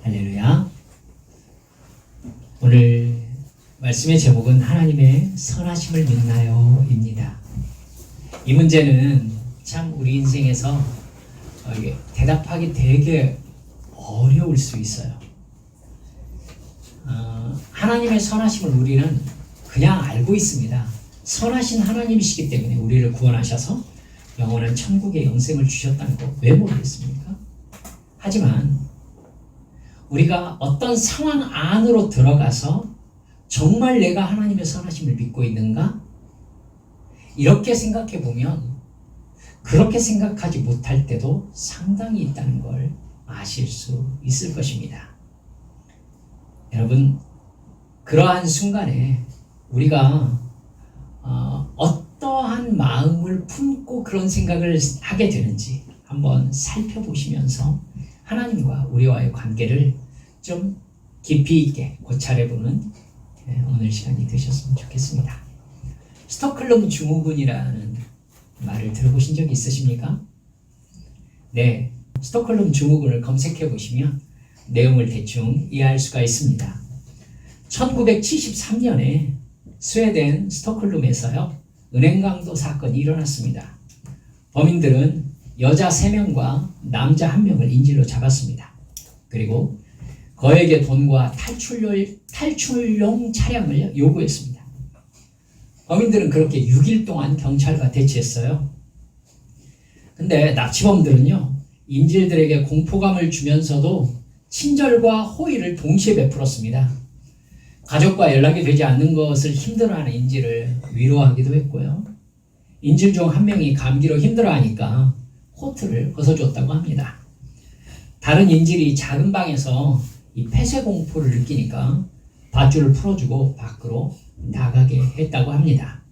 할렐루야. 오늘 말씀의 제목은 하나님의 선하심을 믿나요? 입니다. 이 문제는 참 우리 인생에서 대답하기 되게 어려울 수 있어요. 하나님의 선하심을 우리는 그냥 알고 있습니다. 선하신 하나님이시기 때문에 우리를 구원하셔서 영원한 천국의 영생을 주셨다는 거 왜 모르겠습니까? 하지만 우리가 어떤 상황 안으로 들어가서 정말 내가 하나님의 선하심을 믿고 있는가? 이렇게 생각해 보면 그렇게 생각하지 못할 때도 상당히 있다는 걸 아실 수 있을 것입니다. 여러분, 그러한 순간에 우리가 어떠한 마음을 품고 그런 생각을 하게 되는지 한번 살펴보시면서 하나님과 우리와의 관계를 좀 깊이 있게 고찰해보는 오늘 시간이 되셨으면 좋겠습니다. 스톡홀름 증후군이라는 말을 들어보신 적이 있으십니까? 네, 스톡홀름 증후군을 검색해 보시면 내용을 대충 이해할 수가 있습니다. 1973년에 스웨덴 스톡홀름에서요, 은행 강도 사건이 일어났습니다. 범인들은 여자 3명과 남자 1명을 인질로 잡았습니다. 그리고 그에게 돈과 탈출용 차량을 요구했습니다. 범인들은 그렇게 6일 동안 경찰과 대치했어요. 근데 납치범들은요, 인질들에게 공포감을 주면서도 친절과 호의를 동시에 베풀었습니다. 가족과 연락이 되지 않는 것을 힘들어하는 인질을 위로하기도 했고요. 인질 중 1명이 감기로 힘들어하니까 코트를 벗어줬다고 합니다. 다른 인질이 작은 방에서 이 폐쇄 공포를 느끼니까 밧줄을 풀어주고 밖으로 나가게 했다고 합니다.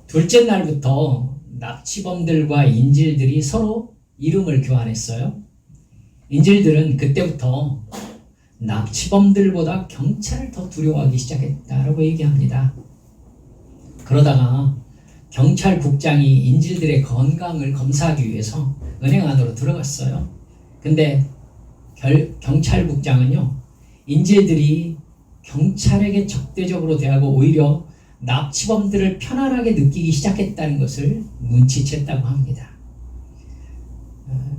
둘째 날부터 납치범들과 인질들이 서로 이름을 교환했어요. 인질들은 그때부터 납치범들보다 경찰을 더 두려워하기 시작했다라고 얘기합니다. 그러다가 경찰국장이 인질들의 건강을 검사하기 위해서 은행 안으로 들어갔어요. 근데 경찰국장은요, 인질들이 경찰에게 적대적으로 대하고 오히려 납치범들을 편안하게 느끼기 시작했다는 것을 눈치챘다고 합니다.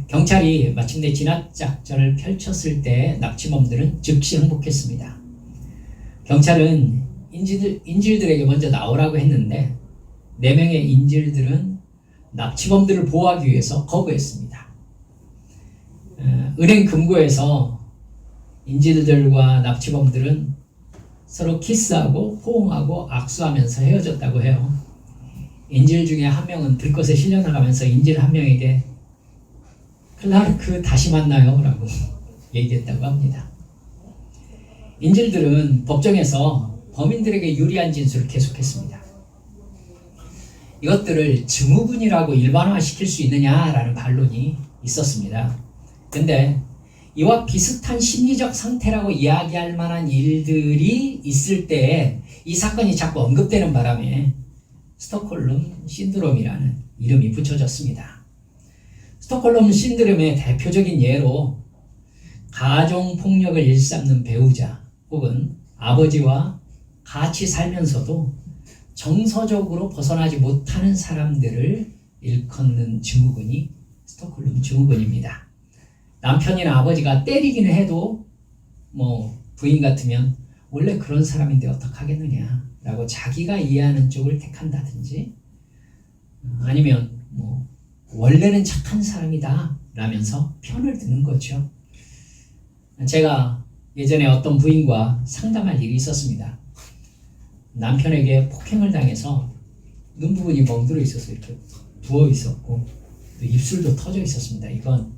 경찰이 마침내 진압작전을 펼쳤을 때 납치범들은 즉시 항복했습니다. 경찰은 인질들에게 먼저 나오라고 했는데 4명의 인질들은 납치범들을 보호하기 위해서 거부했습니다. 은행 금고에서 인질들과 납치범들은 서로 키스하고 포옹하고 악수하면서 헤어졌다고 해요. 인질 중에 1명은 들것에 실려나가면서 인질 1명에게 클라르크 다시 만나요 라고 얘기했다고 합니다. 인질들은 법정에서 범인들에게 유리한 진술을 계속했습니다. 이것들을 증후군이라고 일반화시킬 수 있느냐라는 반론이 있었습니다. 근데 이와 비슷한 심리적 상태라고 이야기할 만한 일들이 있을 때 이 사건이 자꾸 언급되는 바람에 스톡홀름 신드롬이라는 이름이 붙여졌습니다. 스톡홀름 신드롬의 대표적인 예로 가정폭력을 일삼는 배우자 혹은 아버지와 같이 살면서도 정서적으로 벗어나지 못하는 사람들을 일컫는 증후군이 스톡홀름 증후군입니다. 남편이나 아버지가 때리기는 해도 부인 같으면 원래 그런 사람인데 어떡하겠느냐 라고 자기가 이해하는 쪽을 택한다든지, 아니면 원래는 착한 사람이다 라면서 편을 드는 거죠. 제가 예전에 어떤 부인과 상담할 일이 있었습니다. 남편에게 폭행을 당해서 눈 부분이 멍들어 있어서 이렇게 부어 있었고 또 입술도 터져 있었습니다. 이건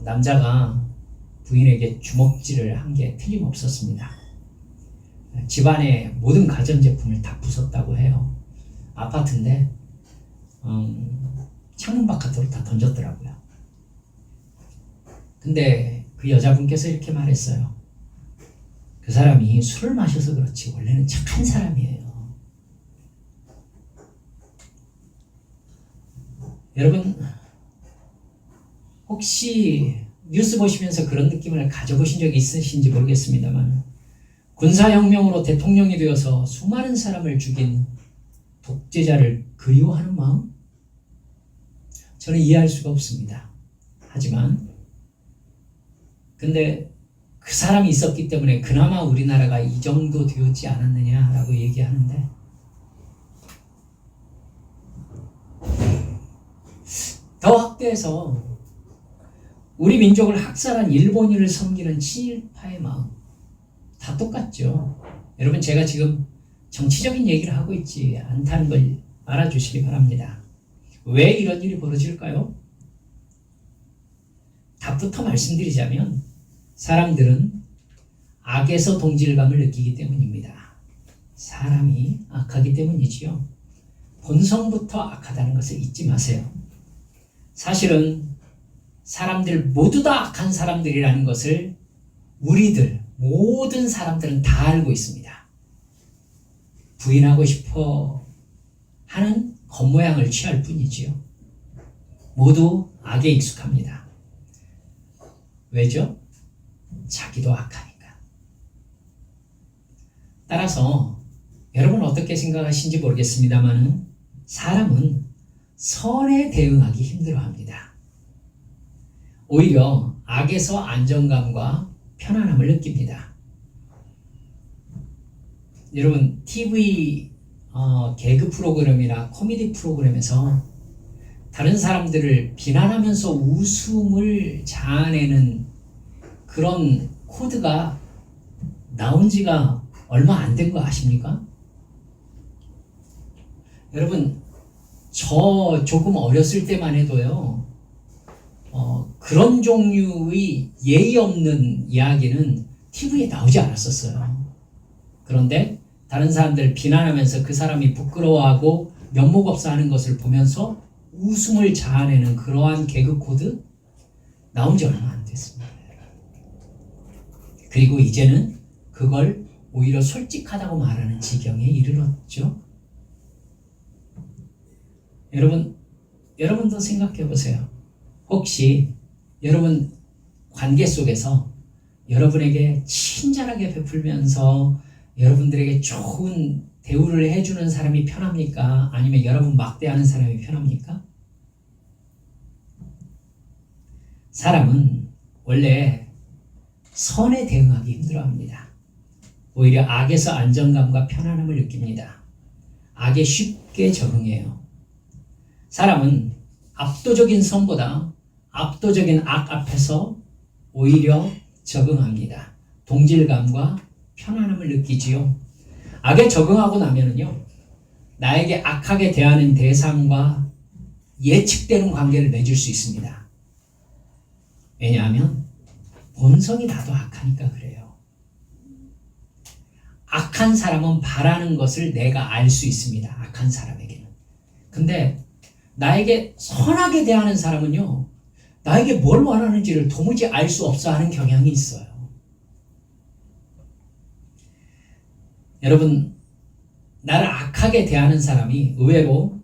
남자가 부인에게 주먹질을 한 게 틀림없었습니다. 집안의 모든 가전제품을 다 부쉈다고 해요. 아파트인데 창문 바깥으로 다 던졌더라고요. 근데 그 여자분께서 이렇게 말했어요. 그 사람이 술을 마셔서 그렇지 원래는 착한 사람이에요. 여러분, 혹시 뉴스 보시면서 그런 느낌을 가져보신 적이 있으신지 모르겠습니다만 군사혁명으로 대통령이 되어서 수많은 사람을 죽인 독재자를 그리워하는 마음? 저는 이해할 수가 없습니다. 하지만 근데 그 사람이 있었기 때문에 그나마 우리나라가 이 정도 되었지 않았느냐라고 얘기하는데 더 확대해서 우리 민족을 학살한 일본인을 섬기는 친일파의 마음 다 똑같죠. 여러분 제가 지금 정치적인 얘기를 하고 있지 않다는 걸 알아주시기 바랍니다. 왜 이런 일이 벌어질까요? 답부터 말씀드리자면 사람들은 악에서 동질감을 느끼기 때문입니다. 사람이 악하기 때문이지요. 본성부터 악하다는 것을 잊지 마세요. 사실은 사람들 모두 다 악한 사람들이라는 것을 우리들 모든 사람들은 다 알고 있습니다. 부인하고 싶어 하는 겉모양을 취할 뿐이지요. 모두 악에 익숙합니다. 왜죠? 자기도 악하니까. 따라서 여러분 어떻게 생각하시는지 모르겠습니다만 사람은 선에 대응하기 힘들어합니다. 오히려 악에서 안정감과 편안함을 느낍니다. 여러분 TV 개그 프로그램이나 코미디 프로그램에서 다른 사람들을 비난하면서 웃음을 자아내는 그런 코드가 나온 지가 얼마 안 된 거 아십니까? 여러분 저 조금 어렸을 때만 해도요 그런 종류의 예의 없는 이야기는 TV에 나오지 않았었어요. 그런데 다른 사람들 비난하면서 그 사람이 부끄러워하고 면목 없어 하는 것을 보면서 웃음을 자아내는 그러한 개그 코드 나온 지 얼마 안 됐습니다. 그리고 이제는 그걸 오히려 솔직하다고 말하는 지경에 이르렀죠. 여러분도 생각해 보세요. 혹시 여러분 관계 속에서 여러분에게 친절하게 베풀면서 여러분들에게 좋은 대우를 해주는 사람이 편합니까? 아니면 여러분 막대하는 사람이 편합니까? 사람은 원래 선에 대응하기 힘들어합니다. 오히려 악에서 안정감과 편안함을 느낍니다. 악에 쉽게 적응해요. 사람은 압도적인 선보다 압도적인 악 앞에서 오히려 적응합니다. 동질감과 편안함을 느끼지요. 악에 적응하고 나면은요, 나에게 악하게 대하는 대상과 예측되는 관계를 맺을 수 있습니다. 왜냐하면 본성이 나도 악하니까 그래요. 악한 사람은 바라는 것을 내가 알 수 있습니다. 악한 사람에게는. 근데 나에게 선하게 대하는 사람은요, 나에게 뭘 원하는지를 도무지 알 수 없어 하는 경향이 있어요. 여러분, 나를 악하게 대하는 사람이 의외로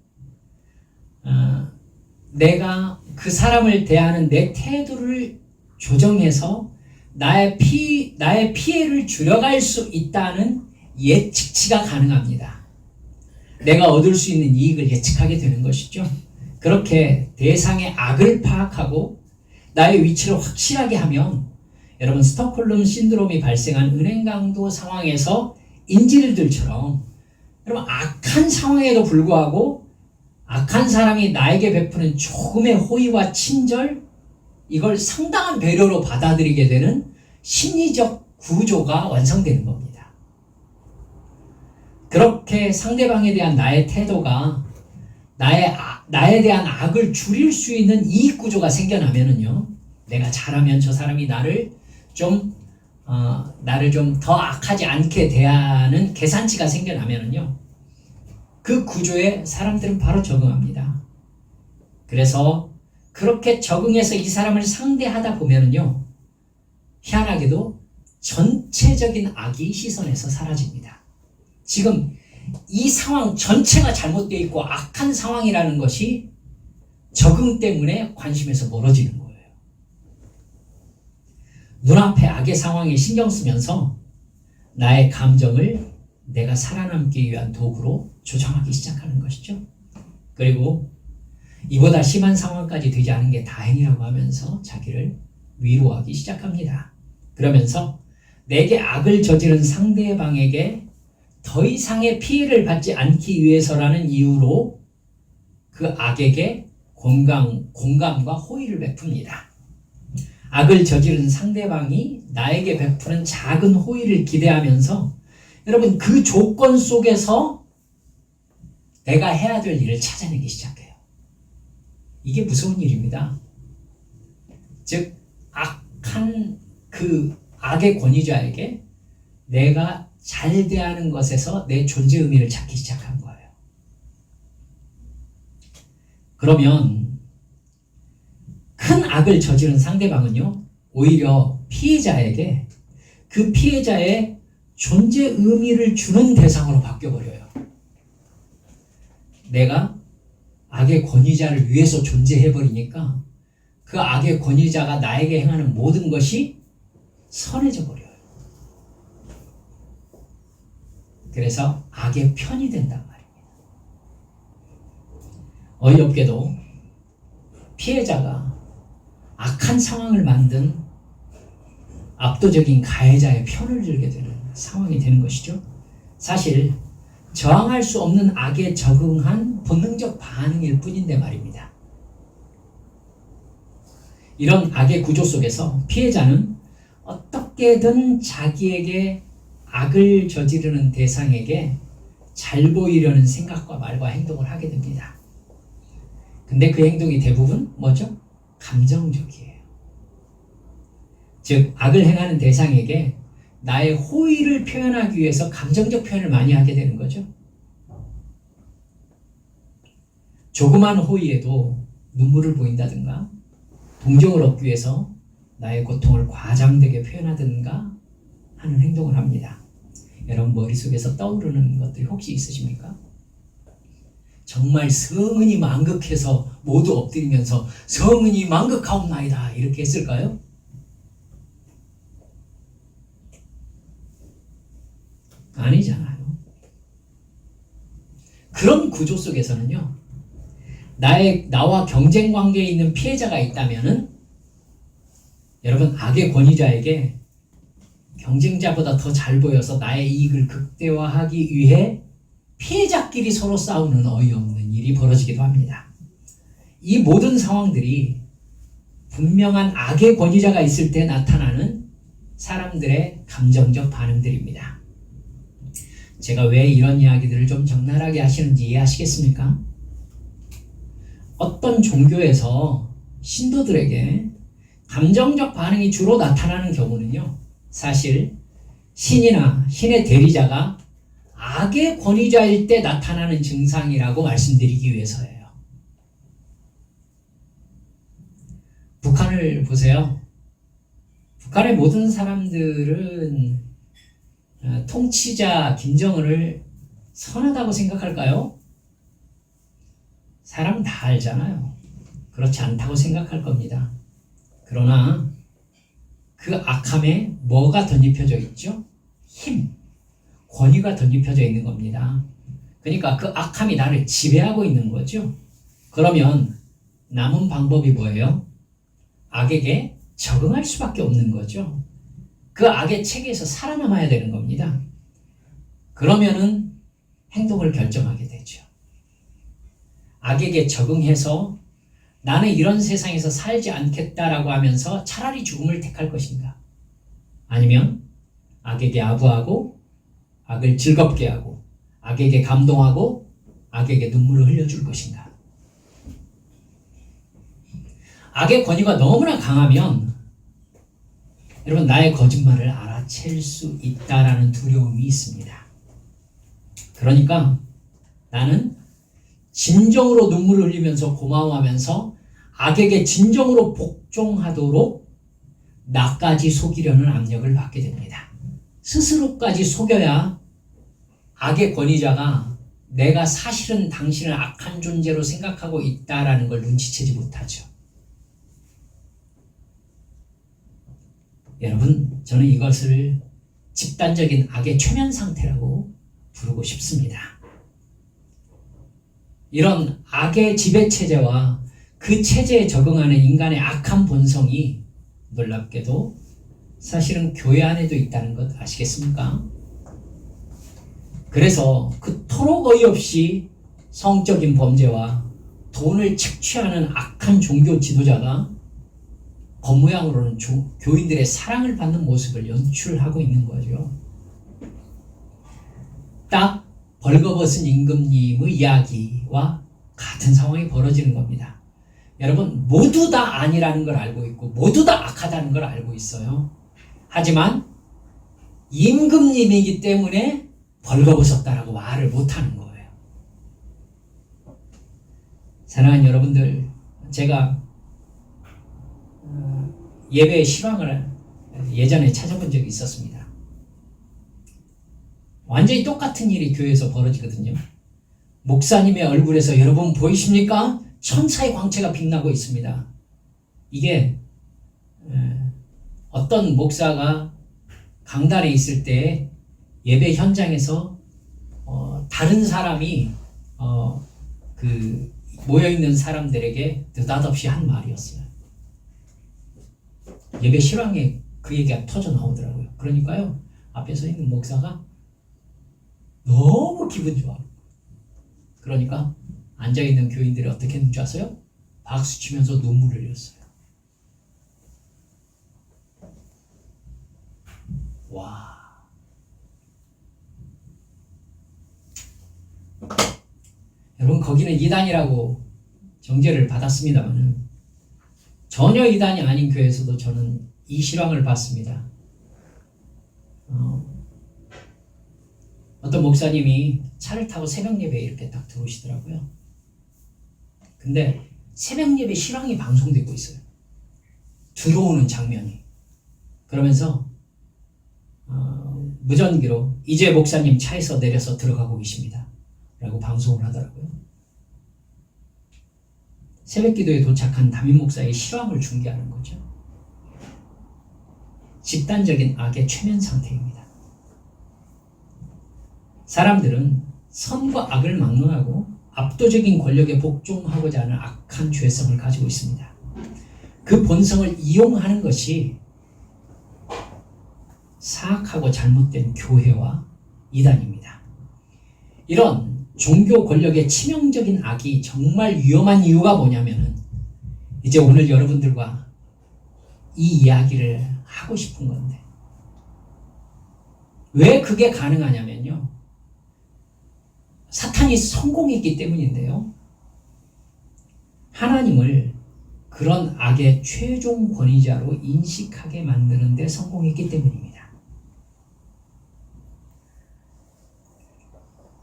내가 그 사람을 대하는 내 태도를 조정해서 나의 피해를 줄여갈 수 있다는 예측치가 가능합니다. 내가 얻을 수 있는 이익을 예측하게 되는 것이죠. 그렇게 대상의 악을 파악하고 나의 위치를 확실하게 하면 여러분 스톡홀름 신드롬이 발생한 은행 강도 상황에서 인질들처럼 여러분 악한 상황에도 불구하고 악한 사람이 나에게 베푸는 조금의 호의와 친절 이걸 상당한 배려로 받아들이게 되는 심리적 구조가 완성되는 겁니다. 그렇게 상대방에 대한 나의 태도가 나에 대한 악을 줄일 수 있는 이익 구조가 생겨나면은요, 내가 잘하면 저 사람이 나를 좀 더 악하지 않게 대하는 계산치가 생겨나면은요, 그 구조에 사람들은 바로 적응합니다. 그래서 그렇게 적응해서 이 사람을 상대하다 보면은요, 희한하게도 전체적인 악이 시선에서 사라집니다. 지금 이 상황 전체가 잘못되어 있고 악한 상황이라는 것이 적응 때문에 관심에서 멀어지는 거예요. 눈앞의 악의 상황에 신경 쓰면서 나의 감정을 내가 살아남기 위한 도구로 조정하기 시작하는 것이죠. 그리고 이보다 심한 상황까지 되지 않은 게 다행이라고 하면서 자기를 위로하기 시작합니다. 그러면서 내게 악을 저지른 상대방에게 더 이상의 피해를 받지 않기 위해서라는 이유로 그 악에게 공감과 호의를 베풉니다. 악을 저지른 상대방이 나에게 베푸는 작은 호의를 기대하면서 여러분 그 조건 속에서 내가 해야 될 일을 찾아내기 시작해요. 이게 무서운 일입니다. 즉 악한 그 악의 권위자에게 내가 잘 대하는 것에서 내 존재 의미를 찾기 시작한 거예요. 그러면 큰 악을 저지른 상대방은요, 오히려 피해자에게 그 피해자의 존재 의미를 주는 대상으로 바뀌어버려요. 내가 악의 권위자를 위해서 존재해버리니까 그 악의 권위자가 나에게 행하는 모든 것이 선해져 버려요. 그래서 악의 편이 된단 말입니다. 어이없게도 피해자가 악한 상황을 만든 압도적인 가해자의 편을 들게 되는 상황이 되는 것이죠. 사실 저항할 수 없는 악에 적응한 본능적 반응일 뿐인데 말입니다. 이런 악의 구조 속에서 피해자는 어떻게든 자기에게 악을 저지르는 대상에게 잘 보이려는 생각과 말과 행동을 하게 됩니다. 근데 그 행동이 대부분 뭐죠? 감정적이에요. 즉 악을 행하는 대상에게 나의 호의를 표현하기 위해서 감정적 표현을 많이 하게 되는 거죠. 조그만 호의에도 눈물을 보인다든가 동정을 얻기 위해서 나의 고통을 과장되게 표현하든가 하는 행동을 합니다. 여러분 머릿속에서 떠오르는 것들이 혹시 있으십니까? 정말 성은이 만극해서 모두 엎드리면서 성은이 만극하옵나이다 이렇게 했을까요? 아니잖아요. 그런 구조 속에서는요, 나와 경쟁 관계에 있는 피해자가 있다면은 여러분 악의 권위자에게 경쟁자보다 더 잘 보여서 나의 이익을 극대화하기 위해 피해자끼리 서로 싸우는 어이없는 일이 벌어지기도 합니다. 이 모든 상황들이 분명한 악의 권위자가 있을 때 나타나는 사람들의 감정적 반응들입니다. 제가 왜 이런 이야기들을 좀 적나라하게 하시는지 이해하시겠습니까? 어떤 종교에서 신도들에게 감정적 반응이 주로 나타나는 경우는요, 사실 신이나 신의 대리자가 악의 권위자일 때 나타나는 증상이라고 말씀드리기 위해서예요. 북한을 보세요. 북한의 모든 사람들은 통치자 김정은을 선하다고 생각할까요? 사람은 다 알잖아요. 그렇지 않다고 생각할 겁니다. 그러나 그 악함에 뭐가 덧입혀져 있죠? 힘, 권위가 덧입혀져 있는 겁니다. 그러니까 그 악함이 나를 지배하고 있는 거죠. 그러면 남은 방법이 뭐예요? 악에게 적응할 수밖에 없는 거죠. 그 악의 체계에서 살아남아야 되는 겁니다. 그러면은 행동을 결정하게 되죠. 악에게 적응해서 나는 이런 세상에서 살지 않겠다라고 하면서 차라리 죽음을 택할 것인가? 아니면 악에게 아부하고 악을 즐겁게 하고 악에게 감동하고 악에게 눈물을 흘려줄 것인가? 악의 권위가 너무나 강하면 여러분 나의 거짓말을 알아챌 수 있다라는 두려움이 있습니다. 그러니까 나는 진정으로 눈물을 흘리면서 고마워하면서 악에게 진정으로 복종하도록 나까지 속이려는 압력을 받게 됩니다. 스스로까지 속여야 악의 권위자가 내가 사실은 당신을 악한 존재로 생각하고 있다라는 걸 눈치채지 못하죠. 여러분, 저는 이것을 집단적인 악의 최면 상태라고 부르고 싶습니다. 이런 악의 지배 체제와 그 체제에 적응하는 인간의 악한 본성이 놀랍게도 사실은 교회 안에도 있다는 것 아시겠습니까? 그래서 그토록 어이없이 성적인 범죄와 돈을 착취하는 악한 종교 지도자가 겉모양으로는 교인들의 사랑을 받는 모습을 연출하고 있는 거죠. 딱 벌거벗은 임금님의 이야기와 같은 상황이 벌어지는 겁니다. 여러분, 모두 다 아니라는 걸 알고 있고 모두 다 악하다는 걸 알고 있어요. 하지만 임금님이기 때문에 벌거벗었다라고 말을 못하는 거예요. 사랑하는 여러분들, 제가 예배의 실황을 예전에 찾아본 적이 있었습니다. 완전히 똑같은 일이 교회에서 벌어지거든요. 목사님의 얼굴에서 여러분 보이십니까? 천사의 광채가 빛나고 있습니다. 이게 어떤 목사가 강단에 있을 때 예배 현장에서 다른 사람이 그 모여있는 사람들에게 느닷없이 한 말이었어요. 예배 실황에 그 얘기가 터져 나오더라고요. 그러니까요, 앞에 서 있는 목사가 너무 기분 좋아. 그러니까 앉아있는 교인들이 어떻게 했는지 아세요? 박수 치면서 눈물을 흘렸어요. 와. 여러분, 거기는 이단이라고 정죄를 받았습니다만 전혀 이단이 아닌 교회에서도 저는 이 실황을 봤습니다. 어떤 목사님이 차를 타고 새벽 예배에 이렇게 딱 들어오시더라고요. 근데 새벽 예배 실황이 방송되고 있어요. 들어오는 장면이. 그러면서 무전기로 이제 목사님 차에서 내려서 들어가고 계십니다 라고 방송을 하더라고요. 새벽기도에 도착한 담임 목사의 실황을 중계하는 거죠. 집단적인 악의 최면 상태입니다. 사람들은 선과 악을 막론하고 압도적인 권력에 복종하고자 하는 악한 죄성을 가지고 있습니다. 그 본성을 이용하는 것이 사악하고 잘못된 교회와 이단입니다. 이런 종교 권력의 치명적인 악이 정말 위험한 이유가 뭐냐면은, 이제 오늘 여러분들과 이 이야기를 하고 싶은 건데, 왜 그게 가능하냐면요, 사탄이 성공했기 때문인데요. 하나님을 그런 악의 최종 권위자로 인식하게 만드는 데 성공했기 때문입니다.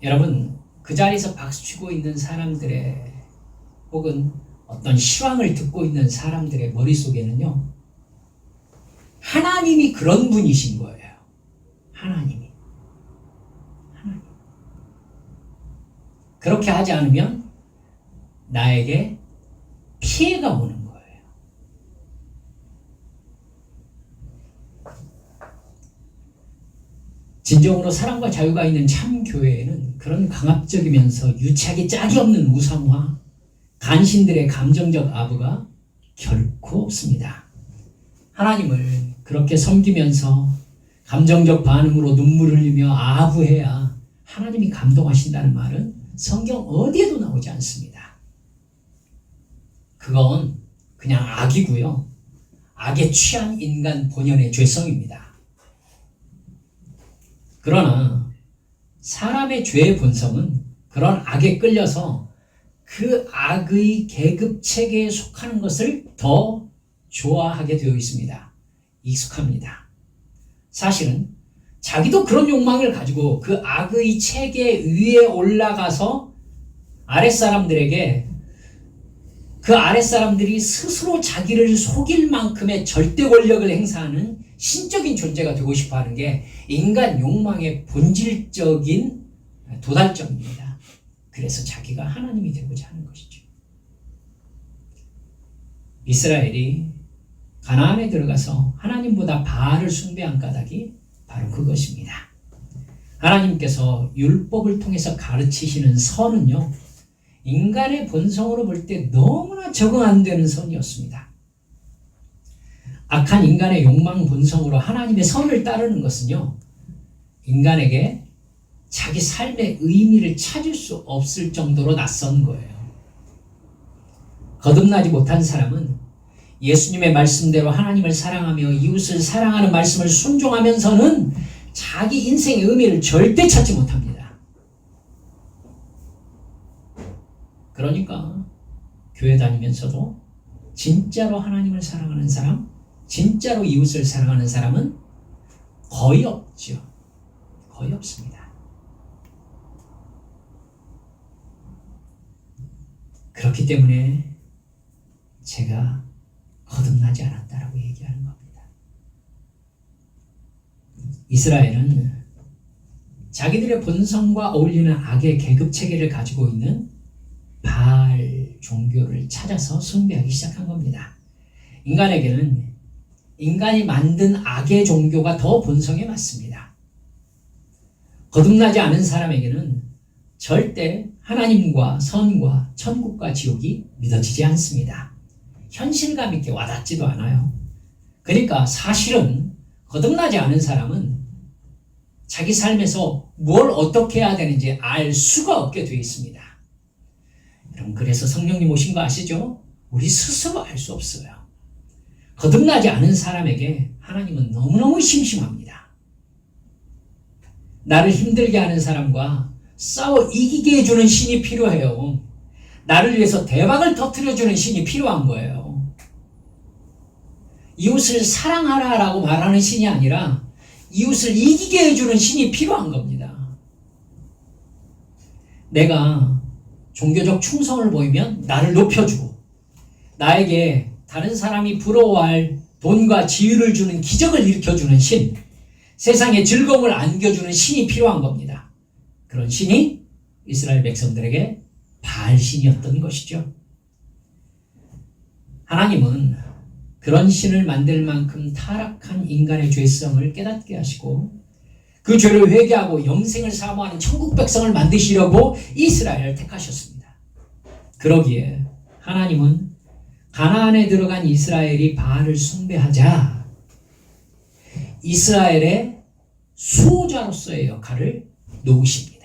여러분, 그 자리에서 박수치고 있는 사람들의, 혹은 어떤 실황을 듣고 있는 사람들의 머릿속에는요, 하나님이 그런 분이신 거예요. 하나님이. 그렇게 하지 않으면 나에게 피해가 오는 거예요. 진정으로 사랑과 자유가 있는 참 교회에는 그런 강압적이면서 유치하기 짝이 없는 우상화, 간신들의 감정적 아부가 결코 없습니다. 하나님을 그렇게 섬기면서 감정적 반응으로 눈물을 흘리며 아부해야 하나님이 감동하신다는 말은 성경 어디에도 나오지 않습니다. 그건 그냥 악이고요. 악에 취한 인간 본연의 죄성입니다. 그러나 사람의 죄의 본성은 그런 악에 끌려서 그 악의 계급 체계에 속하는 것을 더 좋아하게 되어 있습니다. 익숙합니다. 사실은 자기도 그런 욕망을 가지고 그 악의 체계 위에 올라가서 아랫사람들에게, 그 아랫사람들이 스스로 자기를 속일 만큼의 절대 권력을 행사하는 신적인 존재가 되고 싶어 하는 게 인간 욕망의 본질적인 도달점입니다. 그래서 자기가 하나님이 되고자 하는 것이죠. 이스라엘이 가나안에 들어가서 하나님보다 바알을 숭배한 까닭이 바로 그것입니다. 하나님께서 율법을 통해서 가르치시는 선은요, 인간의 본성으로 볼 때 너무나 적응 안 되는 선이었습니다. 악한 인간의 욕망 본성으로 하나님의 선을 따르는 것은요, 인간에게 자기 삶의 의미를 찾을 수 없을 정도로 낯선 거예요. 거듭나지 못한 사람은 예수님의 말씀대로 하나님을 사랑하며 이웃을 사랑하는 말씀을 순종하면서는 자기 인생의 의미를 절대 찾지 못합니다. 그러니까 교회 다니면서도 진짜로 하나님을 사랑하는 사람, 진짜로 이웃을 사랑하는 사람은 거의 없죠. 거의 없습니다. 그렇기 때문에 제가 거듭나지 않았다라고 얘기하는 겁니다. 이스라엘은 자기들의 본성과 어울리는 악의 계급 체계를 가지고 있는 바알 종교를 찾아서 숭배하기 시작한 겁니다. 인간에게는 인간이 만든 악의 종교가 더 본성에 맞습니다. 거듭나지 않은 사람에게는 절대 하나님과 선과 천국과 지옥이 믿어지지 않습니다. 현실감 있게 와닿지도 않아요. 그러니까 사실은 거듭나지 않은 사람은 자기 삶에서 뭘 어떻게 해야 되는지 알 수가 없게 되어 있습니다. 여러분, 그래서 성령님 오신 거 아시죠? 우리 스스로 알 수 없어요. 거듭나지 않은 사람에게 하나님은 너무너무 심심합니다. 나를 힘들게 하는 사람과 싸워 이기게 해주는 신이 필요해요. 나를 위해서 대박을 터뜨려주는 신이 필요한 거예요. 이웃을 사랑하라라고 말하는 신이 아니라 이웃을 이기게 해주는 신이 필요한 겁니다. 내가 종교적 충성을 보이면 나를 높여주고 나에게 다른 사람이 부러워할 돈과 지위를 주는 기적을 일으켜주는 신, 세상에 즐거움을 안겨주는 신이 필요한 겁니다. 그런 신이 이스라엘 백성들에게 바알 신이었던 것이죠. 하나님은 그런 신을 만들 만큼 타락한 인간의 죄성을 깨닫게 하시고 그 죄를 회개하고 영생을 사모하는 천국 백성을 만드시려고 이스라엘을 택하셨습니다. 그러기에 하나님은 가나안에 들어간 이스라엘이 바알을 숭배하자 이스라엘의 수호자로서의 역할을 놓으십니다.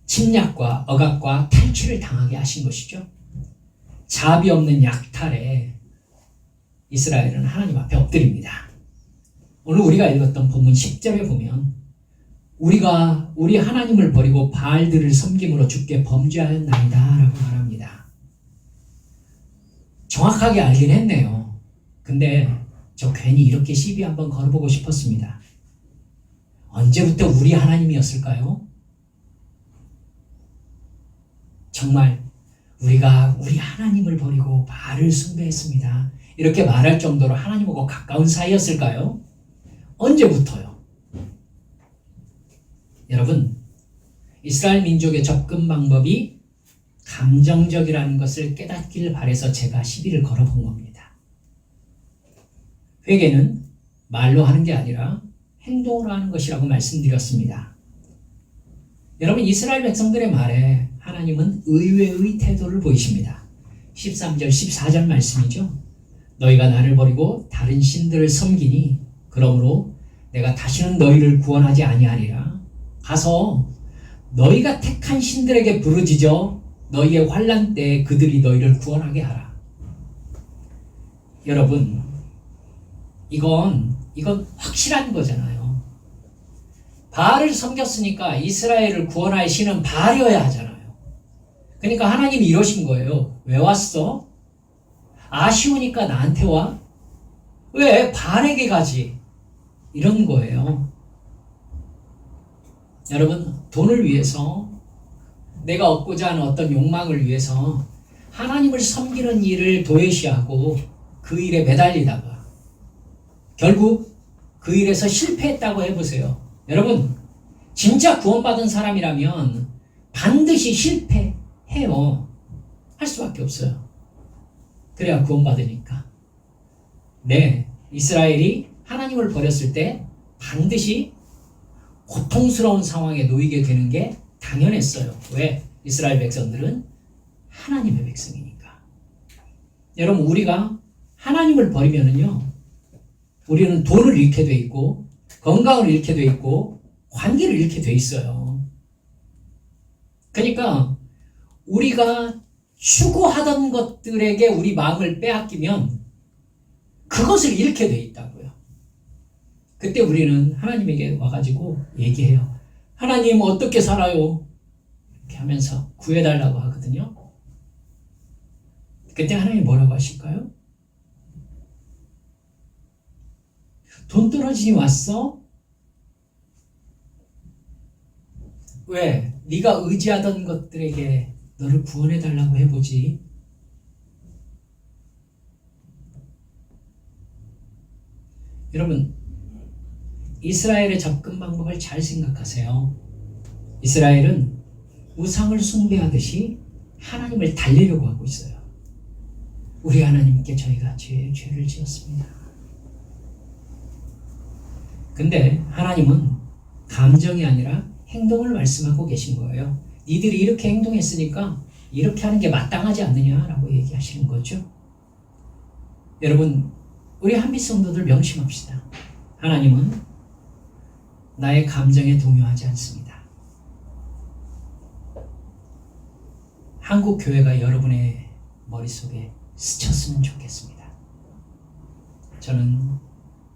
침략과 억압과 탈취를 당하게 하신 것이죠. 자비 없는 약탈에 이스라엘은 하나님 앞에 엎드립니다. 오늘 우리가 읽었던 본문 10절에 보면 우리 하나님을 버리고 바알들을 섬김으로 주께 범죄하였나이다 라고 말합니다. 정확하게 알긴 했네요. 근데 저 괜히 이렇게 시비 한번 걸어보고 싶었습니다. 언제부터 우리 하나님이었을까요? 정말 우리가 우리 하나님을 버리고 바알을 숭배했습니다. 이렇게 말할 정도로 하나님하고 가까운 사이였을까요? 언제부터요? 여러분, 이스라엘 민족의 접근 방법이 감정적이라는 것을 깨닫길 바라서 제가 시비를 걸어본 겁니다. 회개는 말로 하는 게 아니라 행동으로 하는 것이라고 말씀드렸습니다. 여러분, 이스라엘 백성들의 말에 하나님은 의외의 태도를 보이십니다. 13절, 14절 말씀이죠. 너희가 나를 버리고 다른 신들을 섬기니 그러므로 내가 다시는 너희를 구원하지 아니하리라. 가서 너희가 택한 신들에게 부르짖어 너희의 환난 때에 그들이 너희를 구원하게 하라. 여러분, 이건 확실한 거잖아요. 바알을 섬겼으니까 이스라엘을 구원할 신은 바알이어야 하잖아요. 그러니까 하나님이 이러신 거예요. 왜 왔어? 아쉬우니까 나한테 와? 왜 바알에게 가지? 이런 거예요. 여러분, 돈을 위해서 내가 얻고자 하는 어떤 욕망을 위해서 하나님을 섬기는 일을 도외시하고 그 일에 매달리다가 결국 그 일에서 실패했다고 해보세요. 여러분, 진짜 구원받은 사람이라면 반드시 실패해요. 할 수밖에 없어요. 그래야 구원받으니까. 네, 이스라엘이 하나님을 버렸을 때 반드시 고통스러운 상황에 놓이게 되는 게 당연했어요. 왜? 이스라엘 백성들은 하나님의 백성이니까. 여러분, 우리가 하나님을 버리면은요, 우리는 돈을 잃게 돼 있고, 건강을 잃게 돼 있고, 관계를 잃게 돼 있어요. 그러니까 우리가 추구하던 것들에게 우리 마음을 빼앗기면 그것을 잃게 돼 있다고요. 그때 우리는 하나님에게 와가지고 얘기해요. 하나님 어떻게 살아요? 이렇게 하면서 구해달라고 하거든요. 그때 하나님 뭐라고 하실까요? 돈 떨어지니 왔어? 왜? 네가 의지하던 것들에게 너를 구원해달라고 해보지. 여러분, 이스라엘의 접근 방법을 잘 생각하세요. 이스라엘은 우상을 숭배하듯이 하나님을 달래려고 하고 있어요. 우리 하나님께 저희가 죄를 지었습니다. 근데 하나님은 감정이 아니라 행동을 말씀하고 계신 거예요. 니들이 이렇게 행동했으니까 이렇게 하는 게 마땅하지 않느냐라고 얘기하시는 거죠. 여러분, 우리 한빛 성도들 명심합시다. 하나님은 나의 감정에 동요하지 않습니다. 한국 교회가 여러분의 머릿속에 스쳤으면 좋겠습니다. 저는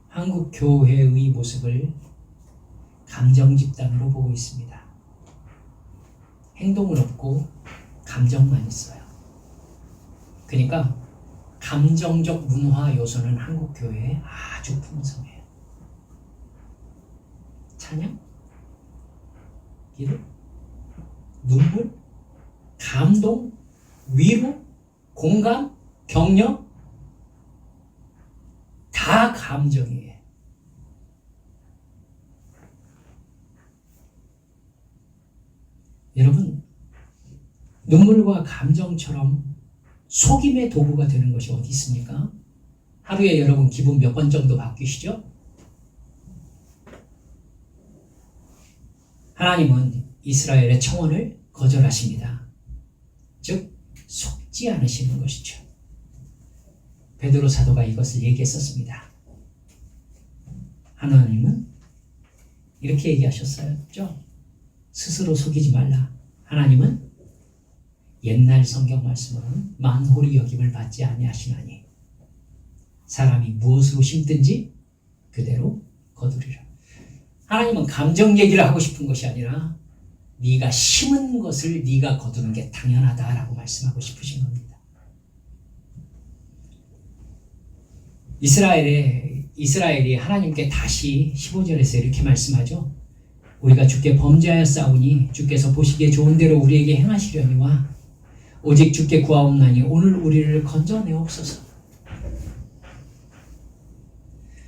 한국 교회의 모습을 감정 집단으로 보고 있습니다. 행동은 없고 감정만 있어요. 그러니까 감정적 문화 요소는 한국 교회에 아주 풍성해요. 찬양, 기도, 눈물, 감동, 위로, 공감, 격려, 다 감정이에요. 여러분, 눈물과 감정처럼 속임의 도구가 되는 것이 어디 있습니까? 하루에 여러분 기분 몇 번 정도 바뀌시죠? 하나님은 이스라엘의 청원을 거절하십니다. 즉 속지 않으시는 것이죠. 베드로 사도가 이것을 얘기했었습니다. 하나님은 이렇게 얘기하셨었죠. 스스로 속이지 말라. 하나님은 옛날 성경 말씀으로는 만홀히 여김을 받지 아니하시나니 사람이 무엇으로 심든지 그대로 거두리라. 하나님은 감정 얘기를 하고 싶은 것이 아니라 네가 심은 것을 네가 거두는 게 당연하다라고 말씀하고 싶으신 겁니다. 이스라엘이 하나님께 다시 15절에서 이렇게 말씀하죠. 우리가 주께 범죄하여 싸우니 주께서 보시기에 좋은 대로 우리에게 행하시려니와 오직 주께 구하옵나니 오늘 우리를 건져내옵소서.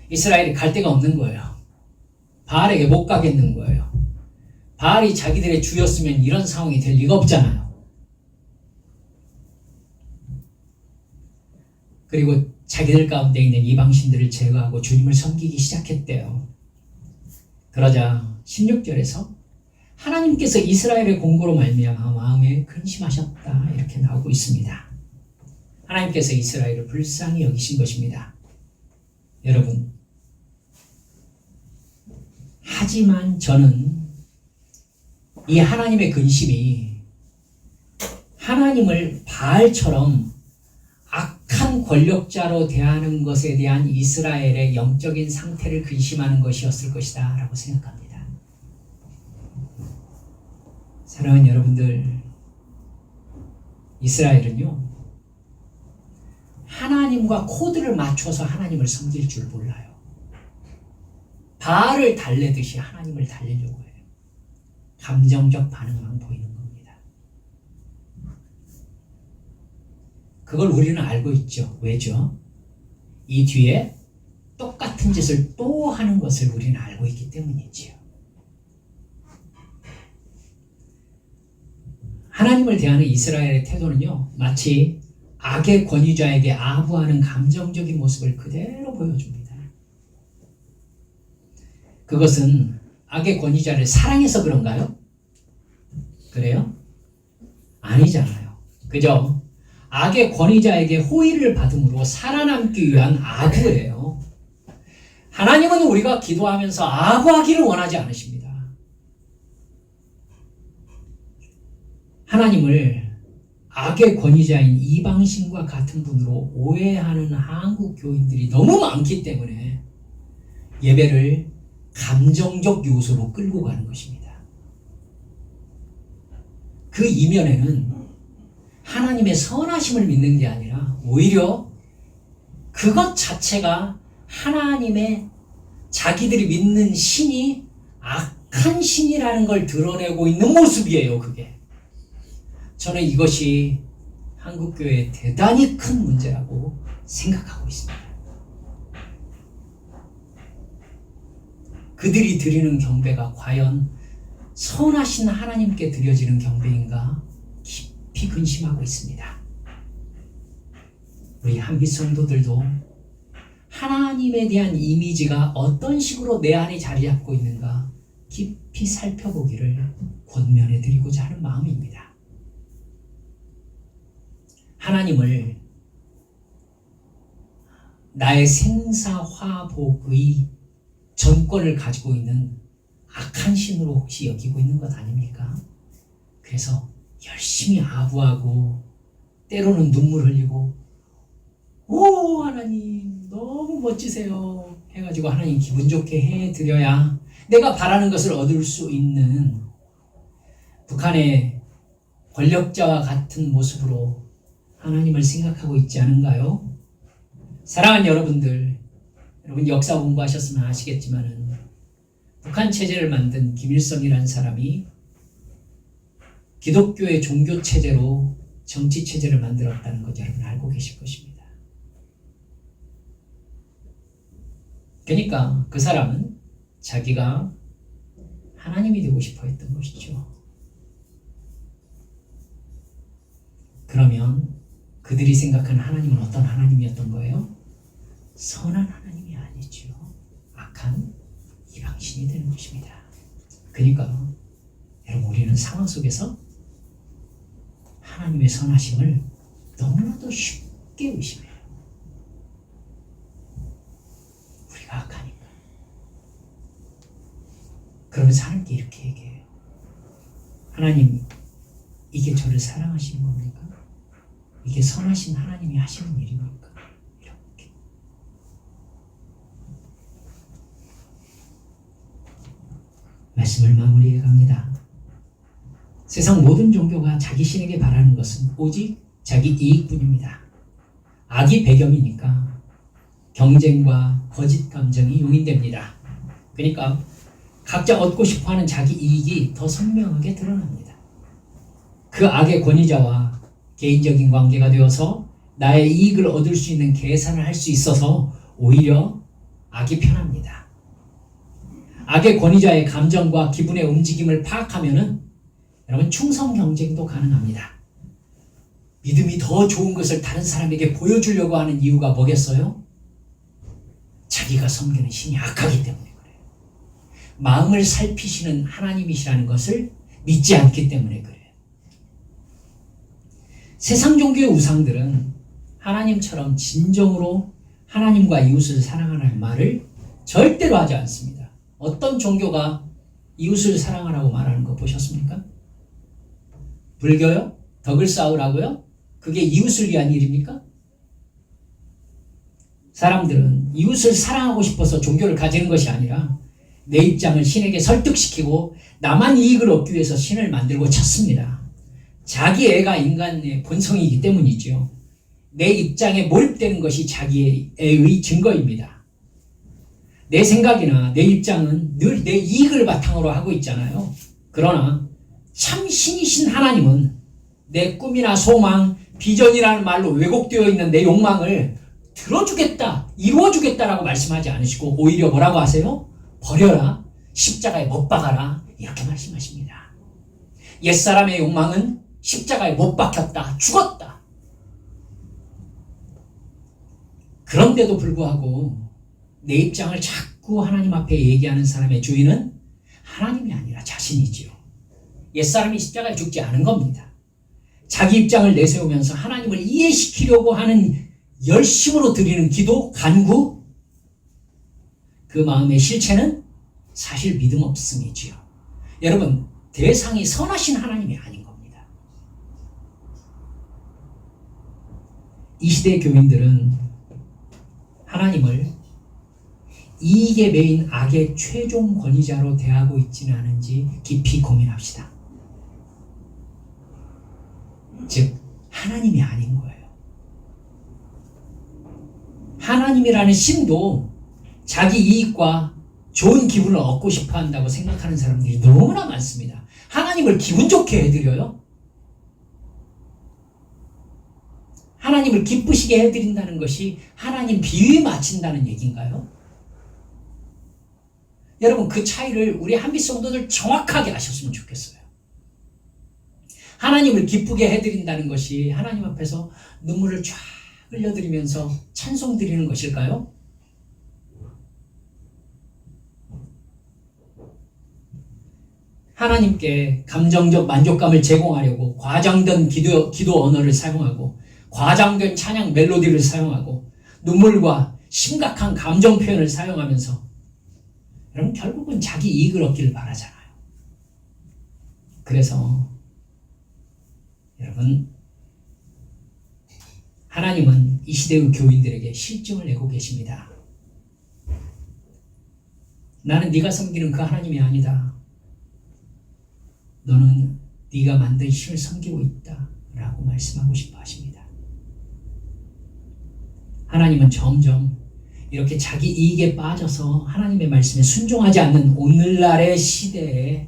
이스라엘이 갈 데가 없는 거예요. 바알에게 못 가겠는 거예요. 바알이 자기들의 주였으면 이런 상황이 될 리가 없잖아요. 그리고 자기들 가운데 있는 이방신들을 제거하고 주님을 섬기기 시작했대요. 그러자 16절에서 하나님께서 이스라엘의 공고로 말미암아 마음에 근심하셨다 이렇게 나오고 있습니다. 하나님께서 이스라엘을 불쌍히 여기신 것입니다. 여러분, 하지만 저는 이 하나님의 근심이 하나님을 바알처럼 악한 권력자로 대하는 것에 대한 이스라엘의 영적인 상태를 근심하는 것이었을 것이다 라고 생각합니다. 사랑하는 여러분들, 이스라엘은요 하나님과 코드를 맞춰서 하나님을 섬길 줄 몰라요. 바알을 달래듯이 하나님을 달래려고 해요. 감정적 반응만 보이는 겁니다. 그걸 우리는 알고 있죠. 왜죠? 이 뒤에 똑같은 짓을 또 하는 것을 우리는 알고 있기 때문이지요. 하나님을 대하는 이스라엘의 태도는요 마치 악의 권위자에게 아부하는 감정적인 모습을 그대로 보여줍니다. 그것은 악의 권위자를 사랑해서 그런가요? 그래요? 아니잖아요. 그죠? 악의 권위자에게 호의를 받음으로 살아남기 위한 아부예요. 하나님은 우리가 기도하면서 아부하기를 원하지 않으십니다. 하나님을 악의 권위자인 이방신과 같은 분으로 오해하는 한국 교인들이 너무 많기 때문에 예배를 감정적 요소로 끌고 가는 것입니다. 그 이면에는 하나님의 선하심을 믿는 게 아니라 오히려 그것 자체가 하나님의 자기들이 믿는 신이 악한 신이라는 걸 드러내고 있는 모습이에요. 그게. 저는 이것이 한국교회의 대단히 큰 문제라고 생각하고 있습니다. 그들이 드리는 경배가 과연 선하신 하나님께 드려지는 경배인가 깊이 근심하고 있습니다. 우리 한빛 성도들도 하나님에 대한 이미지가 어떤 식으로 내 안에 자리 잡고 있는가 깊이 살펴보기를 권면해 드리고자 하는 마음입니다. 하나님을 나의 생사화복의 전권을 가지고 있는 악한 신으로 혹시 여기고 있는 것 아닙니까? 그래서 열심히 아부하고 때로는 눈물 흘리고 오 하나님 너무 멋지세요 해가지고 하나님 기분 좋게 해드려야 내가 바라는 것을 얻을 수 있는 북한의 권력자와 같은 모습으로 하나님을 생각하고 있지 않은가요? 사랑하는 여러분들, 여러분 역사 공부하셨으면 아시겠지만은 북한 체제를 만든 김일성이라는 사람이 기독교의 종교 체제로 정치 체제를 만들었다는 것 여러분 알고 계실 것입니다. 그러니까 그 사람은 자기가 하나님이 되고 싶어 했던 것이죠. 그러면 그들이 생각하는 하나님은 어떤 하나님이었던 거예요? 선한 하나님이 아니죠. 악한 이방신이 되는 것입니다. 그러니까 여러분 우리는 상황 속에서 하나님의 선하심을 너무나도 쉽게 의심해요. 우리가 악하니까. 그러면서 하나님께 이렇게 얘기해요. 하나님, 이게 저를 사랑하시는 겁니까? 이게 선하신 하나님이 하시는 일입니까? 이렇게. 말씀을 마무리해 갑니다. 세상 모든 종교가 자기 신에게 바라는 것은 오직 자기 이익뿐입니다. 악이 배경이니까 경쟁과 거짓 감정이 용인됩니다. 그러니까 각자 얻고 싶어하는 자기 이익이 더 선명하게 드러납니다. 그 악의 권위자와 개인적인 관계가 되어서 나의 이익을 얻을 수 있는 계산을 할 수 있어서 오히려 악이 편합니다. 악의 권위자의 감정과 기분의 움직임을 파악하면은 여러분 충성 경쟁도 가능합니다. 믿음이 더 좋은 것을 다른 사람에게 보여주려고 하는 이유가 뭐겠어요? 자기가 섬기는 신이 악하기 때문에 그래요. 마음을 살피시는 하나님이시라는 것을 믿지 않기 때문에 그래요. 세상 종교의 우상들은 하나님처럼 진정으로 하나님과 이웃을 사랑하라는 말을 절대로 하지 않습니다. 어떤 종교가 이웃을 사랑하라고 말하는 거 보셨습니까? 불교요? 덕을 쌓으라고요? 그게 이웃을 위한 일입니까? 사람들은 이웃을 사랑하고 싶어서 종교를 가지는 것이 아니라 내 입장을 신에게 설득시키고 나만 이익을 얻기 위해서 신을 만들고 찾습니다. 자기 애가 인간의 본성이기 때문이죠. 내 입장에 몰입되는 것이 자기의 애의 증거입니다. 내 생각이나 내 입장은 늘 내 이익을 바탕으로 하고 있잖아요. 그러나 참 신이신 하나님은 내 꿈이나 소망, 비전이라는 말로 왜곡되어 있는 내 욕망을 들어주겠다, 이루어주겠다라고 말씀하지 않으시고 오히려 뭐라고 하세요? 버려라, 십자가에 못 박아라 이렇게 말씀하십니다. 옛사람의 욕망은 십자가에 못 박혔다, 죽었다. 그런데도 불구하고 내 입장을 자꾸 하나님 앞에 얘기하는 사람의 주인은 하나님이 아니라 자신이지요. 옛사람이 십자가에 죽지 않은 겁니다. 자기 입장을 내세우면서 하나님을 이해시키려고 하는 열심으로 드리는 기도, 간구, 그 마음의 실체는 사실 믿음 없음이지요. 여러분, 대상이 선하신 하나님이 아닌 겁니다. 이 시대의 교인들은 하나님을 이익에 매인 악의 최종 권위자로 대하고 있지는 않은지 깊이 고민합시다. 즉, 하나님이 아닌 거예요. 하나님이라는 신도 자기 이익과 좋은 기분을 얻고 싶어 한다고 생각하는 사람들이 너무나 많습니다. 하나님을 기분 좋게 해드려요? 하나님을 기쁘시게 해드린다는 것이 하나님 비위에 맞춘다는 얘기인가요? 여러분, 그 차이를 우리 한빛 성도들 정확하게 아셨으면 좋겠어요. 하나님을 기쁘게 해드린다는 것이 하나님 앞에서 눈물을 쫙 흘려드리면서 찬송 드리는 것일까요? 하나님께 감정적 만족감을 제공하려고 과장된 기도 언어를 사용하고 과장된 찬양 멜로디를 사용하고 눈물과 심각한 감정 표현을 사용하면서 여러분, 결국은 자기 이익을 얻기를 바라잖아요. 그래서 여러분, 하나님은 이 시대의 교인들에게 실증을 내고 계십니다. 나는 네가 섬기는 그 하나님이 아니다. 너는 네가 만든 신을 섬기고 있다 라고 말씀하고 싶어 하십니다. 하나님은 점점 이렇게 자기 이익에 빠져서 하나님의 말씀에 순종하지 않는 오늘날의 시대에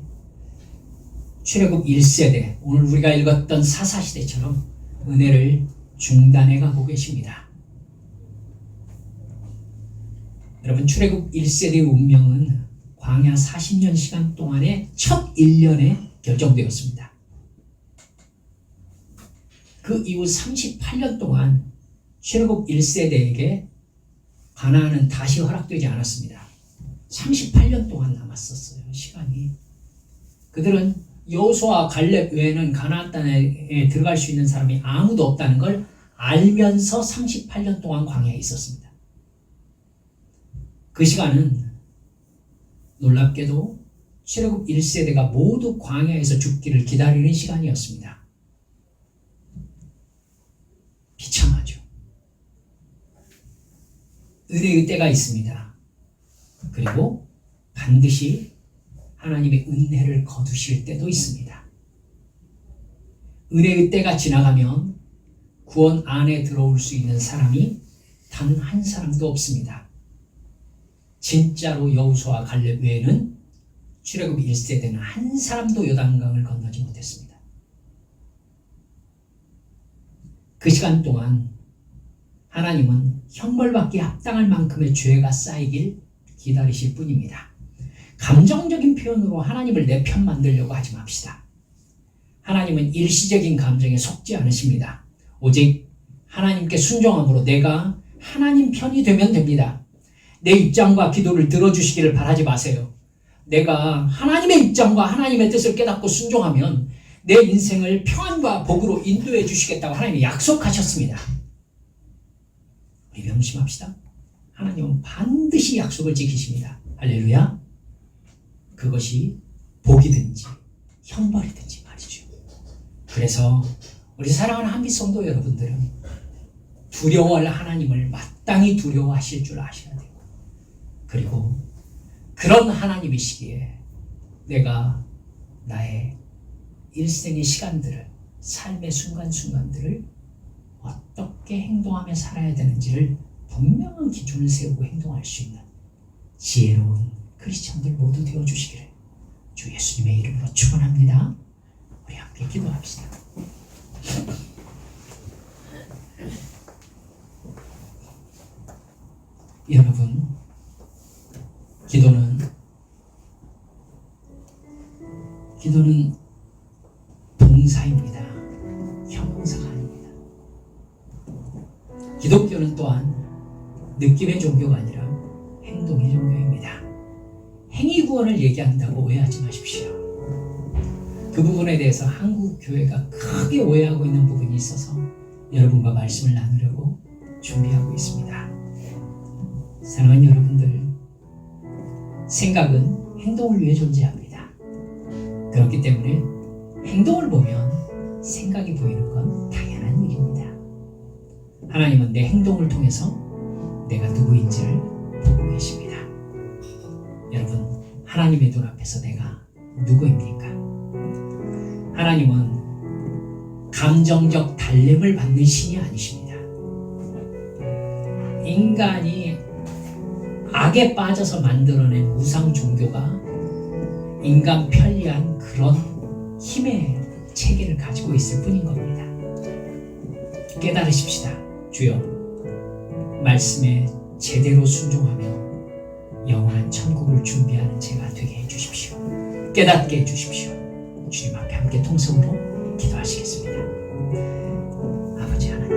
출애굽 1세대, 오늘 우리가 읽었던 사사시대처럼 은혜를 중단해 가고 계십니다. 여러분, 출애굽 1세대의 운명은 광야 40년 시간 동안의 첫 1년에 결정되었습니다. 그 이후 38년 동안 출애굽 1세대에게 가나안은 다시 허락되지 않았습니다. 38년 동안 남았었어요, 시간이. 그들은 여호수아와 갈렙 외에는 가나안 땅에 들어갈 수 있는 사람이 아무도 없다는 걸 알면서 38년 동안 광야에 있었습니다. 그 시간은 놀랍게도 출애굽 1세대가 모두 광야에서 죽기를 기다리는 시간이었습니다. 비참하죠. 은혜의 때가 있습니다. 그리고 반드시 하나님의 은혜를 거두실 때도 있습니다. 은혜의 때가 지나가면 구원 안에 들어올 수 있는 사람이 단 한 사람도 없습니다. 진짜로 여호수아 갈렙 외에는 출애굽 1세대는 한 사람도 요단강을 건너지 못했습니다. 그 시간 동안 하나님은 형벌받기에 합당할 만큼의 죄가 쌓이길 기다리실 뿐입니다. 감정적인 표현으로 하나님을 내 편 만들려고 하지 맙시다. 하나님은 일시적인 감정에 속지 않으십니다. 오직 하나님께 순종함으로 내가 하나님 편이 되면 됩니다. 내 입장과 기도를 들어주시기를 바라지 마세요. 내가 하나님의 입장과 하나님의 뜻을 깨닫고 순종하면 내 인생을 평안과 복으로 인도해 주시겠다고 하나님이 약속하셨습니다. 우리 명심합시다. 하나님은 반드시 약속을 지키십니다. 할렐루야. 그것이 복이든지 형벌이든지 말이죠. 그래서 우리 사랑하는 한빛 성도 여러분들은 두려워할 하나님을 마땅히 두려워하실 줄 아셔야 되고, 그리고 그런 하나님이시기에 내가 나의 일생의 시간들을, 삶의 순간순간들을 어떻게 행동하며 살아야 되는지를 분명한 기준을 세우고 행동할 수 있는 지혜로운 크리스천들 모두 되어주시기를 주 예수님의 이름으로 축원합니다. 우리 함께 기도합시다. 여러분, 기도는 봉사입니다. 형사가 아닙니다. 기독교는 또한 느낌의 종교가 아니라 행동의 종교입니다. 행위 구원을 얘기한다고 오해하지 마십시오. 그 부분에 대해서 한국 교회가 크게 오해하고 있는 부분이 있어서 여러분과 말씀을 나누려고 준비하고 있습니다. 사랑하는 여러분들, 생각은 행동을 위해 존재합니다. 그렇기 때문에 행동을 보면 생각이 보이는 건 당연한 일입니다. 하나님은 내 행동을 통해서 내가 누구인지를 보고 계십니다. 여러분, 하나님의 눈 앞에서 내가 누구입니까? 하나님은 감정적 달램을 받는 신이 아니십니다. 인간이 악에 빠져서 만들어낸 우상 종교가 인간 편리한 그런 힘의 체계를 가지고 있을 뿐인 겁니다. 깨달으십시다. 주여, 말씀에 제대로 순종하며 영원한 천국을 준비하는 제가 되게 해주십시오. 깨닫게 해주십시오. 주님 앞에 함께 통성으로 기도하시겠습니다. 아버지 하나님,